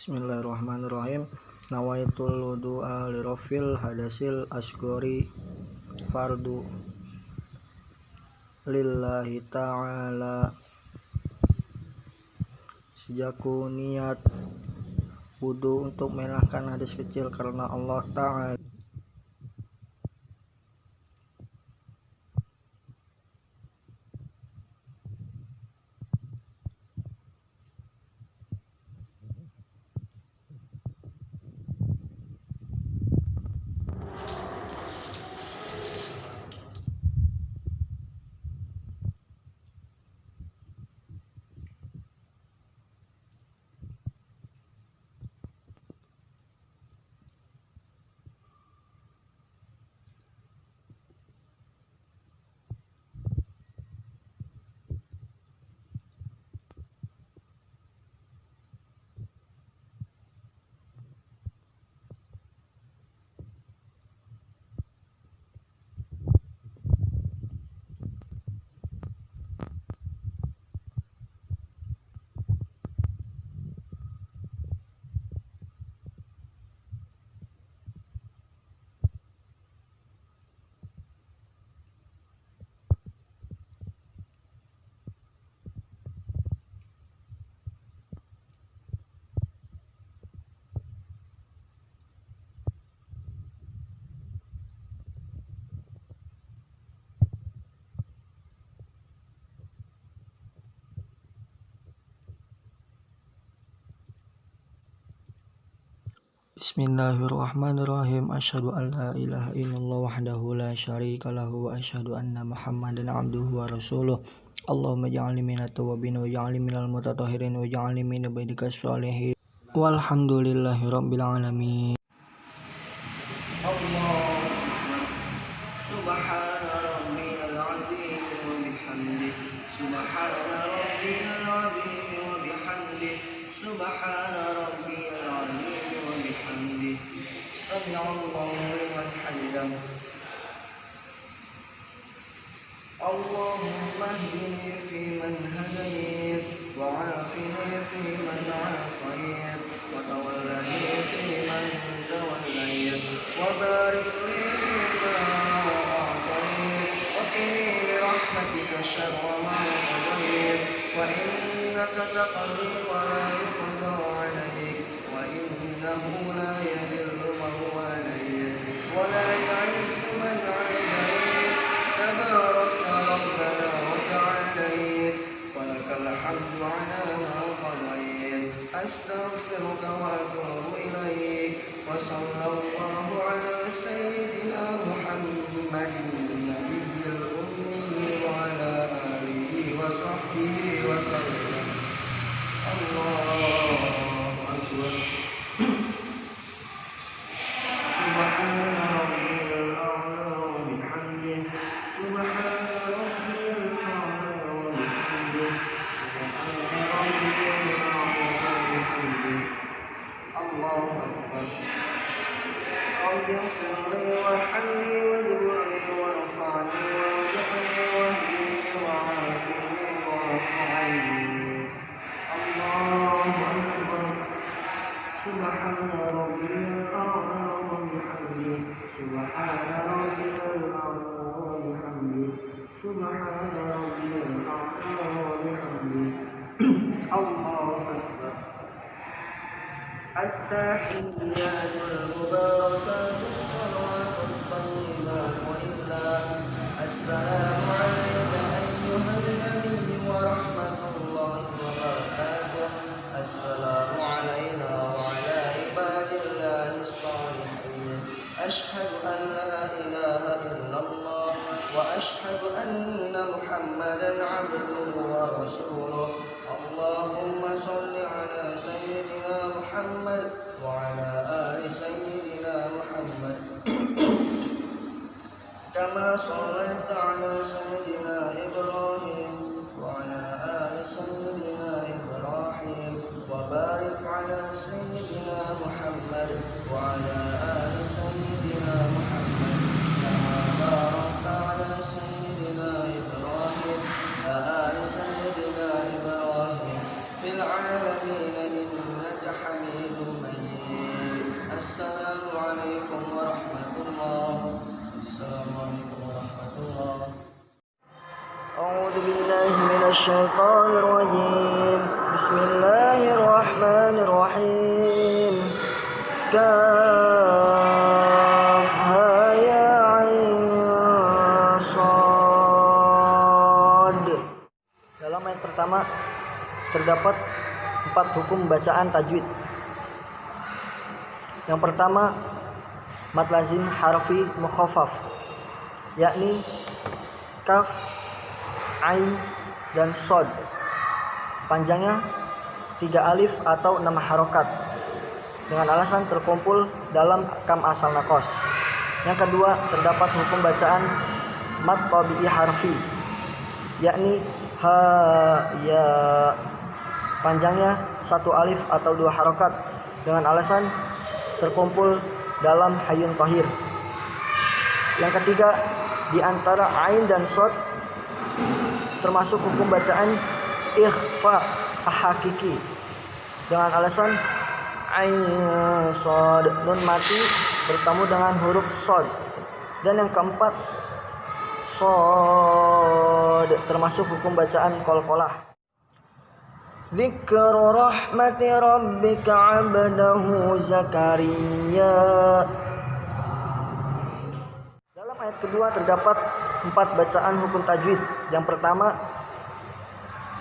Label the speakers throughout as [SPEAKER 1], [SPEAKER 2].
[SPEAKER 1] Bismillahirrahmanirrahim. Nawaitul wudu'a li rafil hadasil asghari fardu lillahi ta'ala. Sejaku niat wudu untuk menghilangkan hadas kecil karena Allah Ta'ala. Bismillahirrahmanirrahim. Asyhadu an la ilaha illallah wahdahu la syarika lahu wa asyhadu anna Muhammadan abduhu wa rasuluh. Allahumma ja'alni minat tawwabin wa ja'alni minal mutatahhirin wa ja'alni min ibadikas sholihin. Walhamdulillahi rabbil alamin. Allah subhana rabbiyal azim wa bihamdihi subhana rabbiyal azim wa bihamdihi subhana rabbiyal azim Sami'allahu liman hamidah. Allahumma hdini fi man hadayt wa 'afini fi man 'afayt wa tawallani fi man tawallayt wa barik li fi ma a'tayt wa qini bi rahmatika syarra ma qadayt wa innaka taqdi wa la yuqda 'alayk wa innahu la yadhillu ولا يعز من عاديت تبارك ربنا وتعاليت ولك الحمد على ما قضيت أستغفرك وأتوب إليك وصلى الله على سيدنا محمد النبي الأمي وعلى آله وصحبه وسلم. الله أكبر. رب اغفر لي وارحمني واجبرني وارفعني وارزقني واهدني وعافني واعف عني. الله أكبر. سبحان ربي الأعلى وبحمده سبحان ربي الأعلى وبحمده سبحان ربي الأعلى وبحمده. الله أكبر. التحيات المباركات الصلوات الطيبات لله. السلام عليك أيها النبي ورحمة الله وبركاته. السلام علينا وعلى عباد الله الصالحين. أشهد أن لا إله إلا الله وأشهد أن محمدا عبده ورسوله. اللهم صل على سيدنا محمد وعلى آل سيدنا محمد كما صليت على سيدنا إبراهيم وعلى آل سيدنا إبراهيم وبارك على سيدنا محمد وعلى آل سيدنا محمد كما باركت على سيدنا إبراهيم وآل سيدنا إبراهيم في العالمين إنك حميد Assalamualaikum warahmatullahi wabarakatuh.
[SPEAKER 2] أعوذ بالله من الشيطان الرجيم بسم الله الرحمن الرحيم كافها يا عين صاد. Dalam ayat pertama terdapat 4 hukum bacaan tajwid. Yang pertama, mad lazim harfi mukhaffaf, yakni kaf, ain, dan shad. Panjangnya 3 alif atau 6 harokat dengan alasan terkumpul dalam kam asal nakos. Yang kedua, terdapat hukum bacaan mad tabi'i harfi, yakni ha, ya. Panjangnya 1 alif atau 2 harokat dengan alasan terkumpul dalam hayyun thahir. Yang ketiga, di antara ain dan shad termasuk hukum bacaan ikhfa hakiki dengan alasan ain shad, nun mati bertemu dengan huruf shad. Dan yang keempat, shad termasuk hukum bacaan qalqalah. Dzikru rahmati rabbika 'abdahu Zakaria. Dalam ayat kedua terdapat 4 bacaan hukum tajwid. Yang pertama,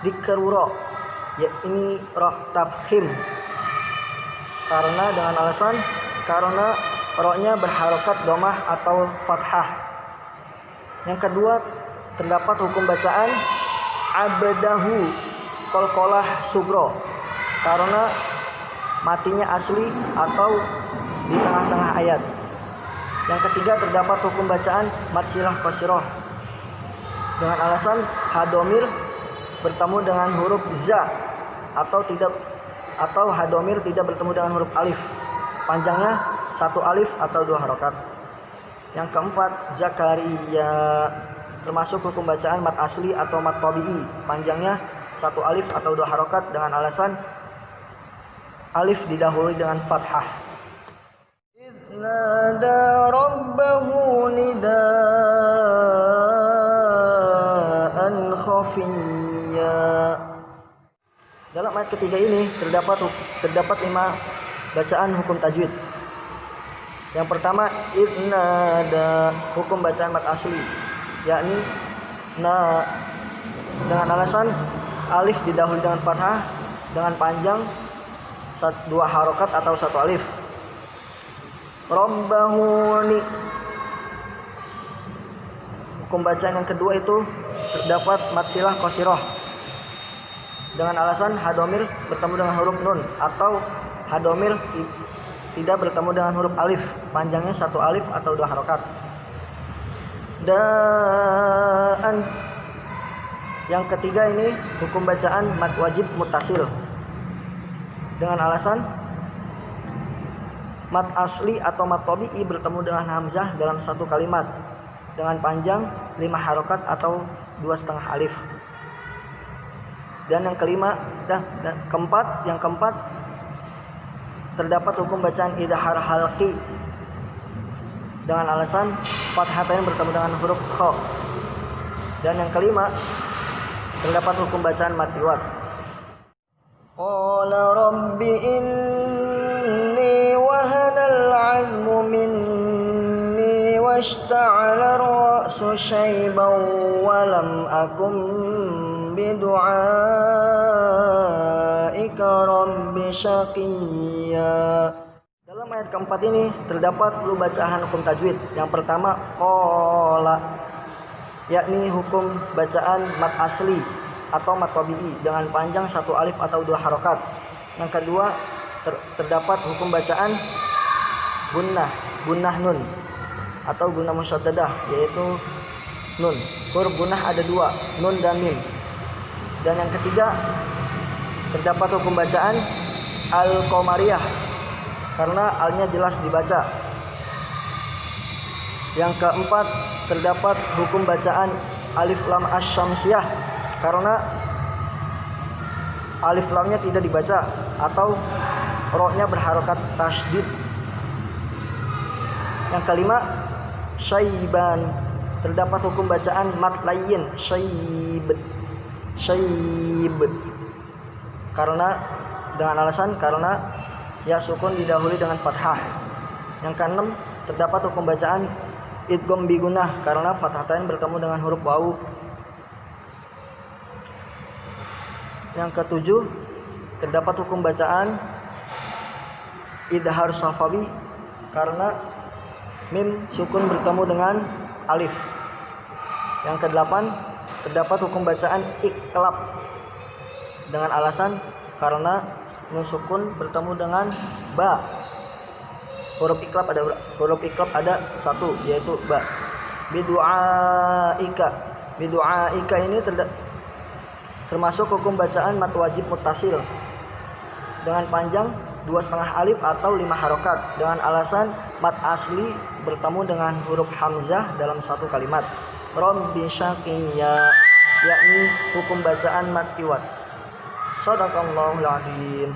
[SPEAKER 2] dzikru ra, yakni ra tafkhim, karena dengan alasan karena ra-nya berharokat dhammah atau fathah. Yang kedua, terdapat hukum bacaan abdahu qalqalah sugro, karena matinya asli atau di tengah-tengah ayat. Yang ketiga, terdapat hukum bacaan mad silah qasirah dengan alasan hadomir bertemu dengan huruf za atau hadomir tidak bertemu dengan huruf alif. Panjangnya 1 alif atau 2 harokat. Yang keempat, Zakaria termasuk hukum bacaan mad asli atau mad tabi'i. Panjangnya 1 alif atau 2 harokat dengan alasan alif didahului dengan fathah. Nada rabbahu nidaan khafiyya. Dalam ayat ketiga ini terdapat 5 bacaan hukum tajwid. Yang pertama, idnada, hukum bacaan mad asli, yakni na dengan alasan alif didahului dengan fathah dengan panjang 2 harokat atau 1 alif. Rabbahuni, hukum bacaan yang kedua itu terdapat mad silah qasirah dengan alasan hadomir bertemu dengan huruf nun atau hadomir tidak bertemu dengan huruf alif. Panjangnya 1 alif atau 2 harokat. Dan yang ketiga ini hukum bacaan mad wajib muttasil dengan alasan mad asli atau mad tabi'i bertemu dengan hamzah dalam 1 kalimat dengan panjang 5 harokat atau 2,5 alif. Dan yang keempat terdapat hukum bacaan idhar halqi dengan alasan fathatain bertemu dengan huruf kha. Dan yang kelima, terdapat hukum bacaan mad iwad. Qala rabbi inni wahanal 'azmu minni washta'ala ar-ra'su shayban wa lam akum bidu'aika rabbi syaqiyya. Dalam ayat keempat ini terdapat 10 bacaan hukum tajwid. Yang pertama, qala, yakni hukum bacaan mad asli atau mad tabi'i dengan panjang 1 alif atau 2 harokat. Yang kedua, terdapat hukum bacaan gunnah nun atau gunnah musyaddadah, yaitu nun. Huruf gunnah ada 2, nun dan mim. Dan yang ketiga, terdapat hukum bacaan al-qamariyah karena alnya jelas dibaca. Yang keempat, terdapat hukum bacaan alif lam asy-syamsiyah karena alif lamnya tidak dibaca atau ro-nya berharokat tasydid. Yang kelima, syaiban. Terdapat hukum bacaan mat layyin syaib. Karena dengan alasan karena ya sukun didahului dengan fathah. Yang keenam, terdapat hukum bacaan idgham bi gunnah karena fathatain bertemu dengan huruf wawu. Yang ketujuh, terdapat hukum bacaan idhar safawi karena mim sukun bertemu dengan alif. Yang kedelapan, terdapat hukum bacaan iklab dengan alasan karena nun sukun bertemu dengan ba. Huruf iklab ada satu, yaitu ba. Bidu'aika ini termasuk hukum bacaan mat wajib muttasil dengan panjang 2,5 alif atau 5 harokat dengan alasan mat asli bertemu dengan huruf hamzah dalam satu kalimat. Rabbi syaqiyya, yakni hukum bacaan mat iwad. Shadaqallahul adzim.